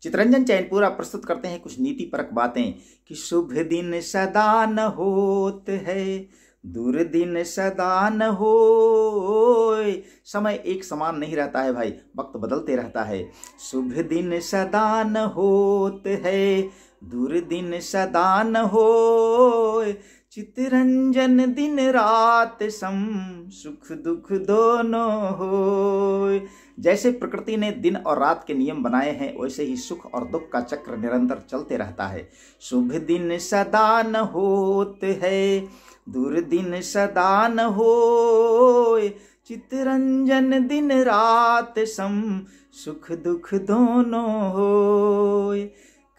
चितरंजन चैनपुरा प्रस्तुत करते हैं कुछ नीतिपरक बातें कि शुभ दिन सदा न होत है, दुर्दिन सदा न होय। समय एक समान नहीं रहता है भाई, वक्त बदलते रहता है। शुभ दिन सदा न होत है, दुर्दिन सदा न होय। चितरंजन दिन रात सम, सुख दुख दोनों होय। जैसे प्रकृति ने दिन और रात के नियम बनाए हैं, वैसे ही सुख और दुख का चक्र निरंतर चलते रहता है। शुभ दिन सदा न होत है, दुर्दिन सदा न होय। चितरंजन दिन रात सम, सुख दुख दोनों होय।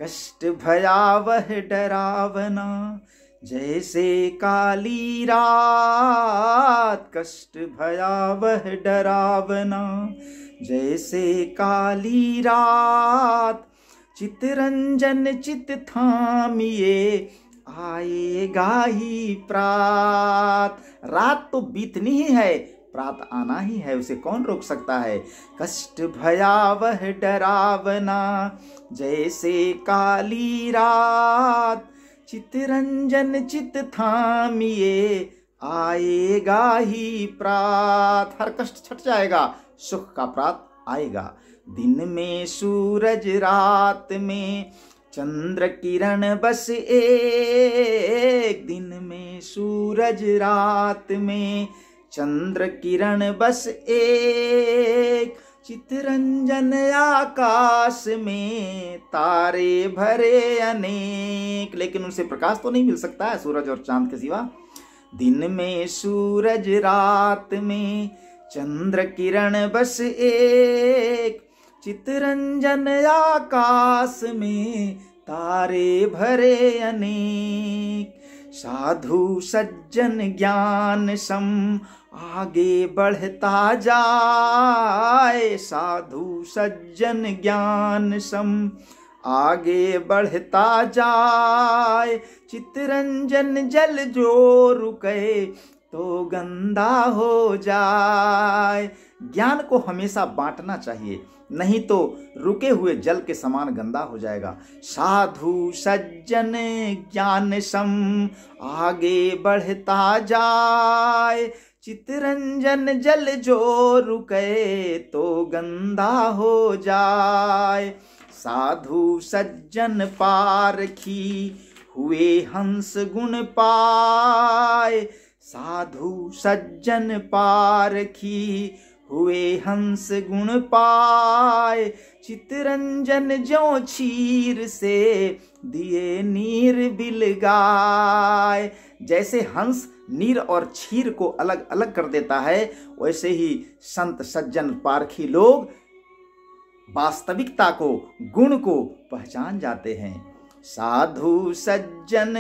कष्ट भयावह डरावना, जैसे काली रात। कष्ट भयावह डरावना, जैसे काली रात। चितरंजन चित थामिए, आएगा ही प्रात। रात तो बीतनी ही है, प्रात आना ही है, उसे कौन रोक सकता है। कष्ट भयावह डरावना, जैसे काली रात। चितरंजन चित थामिए, आएगा ही प्रात। हर कष्ट छट जाएगा, सुख का प्रात आएगा। दिन में सूरज, रात में चंद्र किरण बस एक। दिन में सूरज, रात में चंद्र किरण बस एक। चितरंजन आकाश में तारे भरे अनेक, लेकिन उनसे प्रकाश तो नहीं मिल सकता है सूरज और चांद के सिवा। दिन में सूरज, रात में चंद्र किरण बस एक। चितरंजन आकाश में तारे भरे अनेक। साधु सज्जन ज्ञान सम, आगे बढ़ता जाए। साधु सज्जन ज्ञान सम, आगे बढ़ता जाए। चितरंजन जल जो रुके, तो गंदा हो जाए। ज्ञान को हमेशा बांटना चाहिए, नहीं तो रुके हुए जल के समान गंदा हो जाएगा। साधु सज्जन ज्ञान सम, आगे बढ़ता जाए। चितरंजन जल जो रुके, तो गंदा हो जाए। साधु सज्जन पारखी, हुए हंस गुण पाए। साधु सज्जन पारखी, हुए हंस गुण पाए। चितरंजन ज्यों क्षीर से, दिए नीर बिलगाए। जैसे हंस नीर और क्षीर को अलग अलग कर देता है, वैसे ही संत सज्जन पारखी लोग वास्तविकता को, गुण को पहचान जाते हैं। साधु सज्जन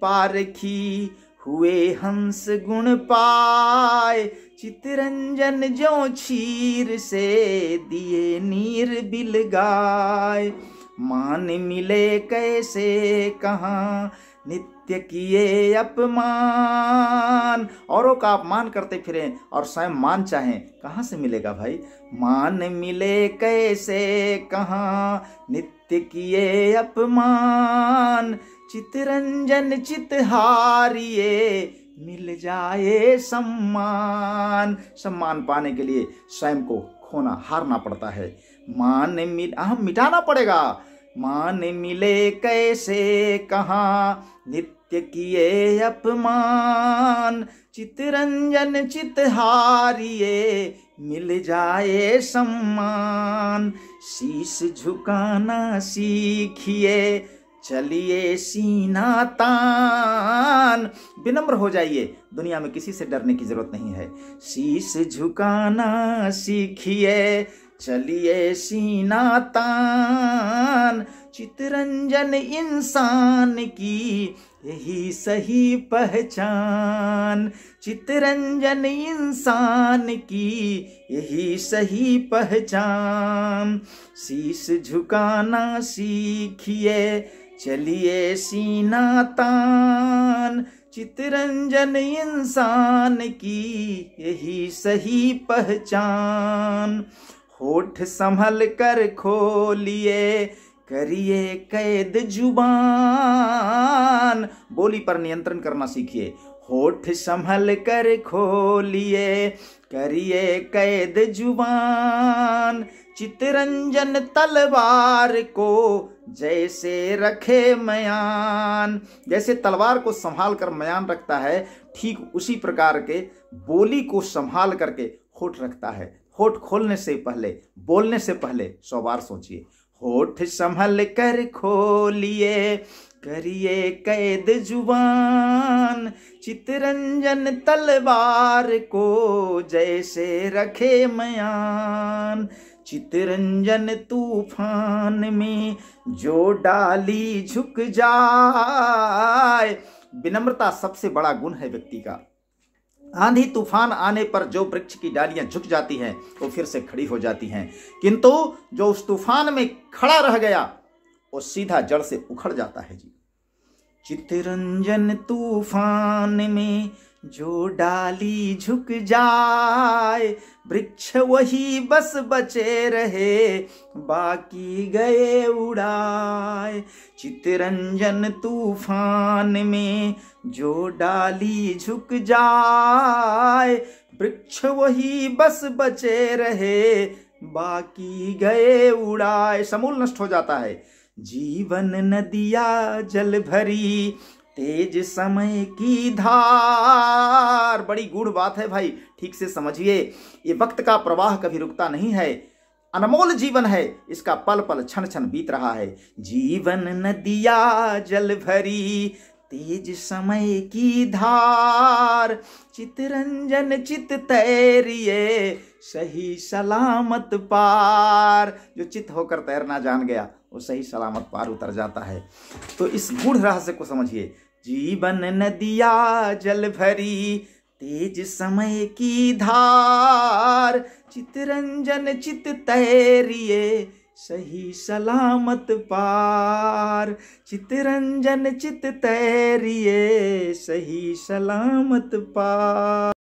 पारखी, हुए हंस गुण पाए। चितरंजन ज्यों क्षीर से, दिए नीर बिलगाए। मान मिले कैसे कहाँ, नित्य किए अपमान। औरों का अपमान करते फिरें और स्वयं मान चाहें, कहाँ से मिलेगा भाई। मान मिले कैसे कहाँ, नित्य किए अपमान। चितरंजन चित हारिए, मिल जाए सम्मान। सम्मान पाने के लिए स्वयं को खोना, हारना पड़ता है। मिटाना पड़ेगा। मान मिले कैसे कहाँ, नित्य किए अपमान। चितरंजन चित हारिए, मिल जाए सम्मान। शीश झुकाना सीखिए, चलिए सीना तान। विनम्र हो जाइए, दुनिया में किसी से डरने की जरूरत नहीं है। शीश झुकाना सीखिए, चलिए सीना तान। चितरंजन इंसान की, यही सही पहचान। चितरंजन इंसान की, यही सही पहचान। शीश झुकाना सीखिए, चलिए सीना तान। चितरंजन इंसान की, यही सही पहचान। होठ संभल कर खोलिए, करिए कैद जुबान, बोली पर नियंत्रण करना सीखिए। होठ संभल कर खोलिए, करिए कैद जुबान, चितरंजन तलवार को जैसे रखे मयान। जैसे तलवार को संभाल कर मयान रखता है, ठीक उसी प्रकार के बोली को संभाल करके होठ रखता है। होठ खोलने से पहले, बोलने से पहले 100 बार सोचिए। होठ संभल कर खोलिए, करिए कैद जुबान, चितरंजन तलवार को जैसे रखे मयान। चितरंजन तूफान में जो डाली झुक जाए। विनम्रता सबसे बड़ा गुण है व्यक्ति का। आंधी तूफान आने पर जो वृक्ष की डालियां झुक जाती हैं वो फिर से खड़ी हो जाती हैं, किंतु जो उस तूफान में खड़ा रह गया वो सीधा जड़ से उखड़ जाता है जी। चितरंजन तूफान में जो डाली झुक जाए, वृक्ष वही बस बचे रहे, बाकी गए उड़ाए। चितरंजन तूफान में जो डाली झुक जाए, वृक्ष वही बस बचे रहे, बाकी गए उड़ाए। समूल नष्ट हो जाता है। जीवन नदिया जल भरी, तेज समय की धार। बड़ी गूढ़ बात है भाई, ठीक से समझिए। ये वक्त का प्रवाह कभी रुकता नहीं है, अनमोल जीवन है, इसका पल पल क्षण क्षण बीत रहा है। जीवन नदिया जल भरी, तेज समय की धार, चितरंजन चित तैरिए, सही सलामत पार। जो चित होकर तैरना जान गया वो सही सलामत पार उतर जाता है। तो इस गूढ़ रहस्य को समझिए। जीवन नदिया जल भरी, तेज समय की धार, चितरंजन चित तैरिए, सही सलामत पार। चितरंजन चित तैरिए, सही सलामत पार।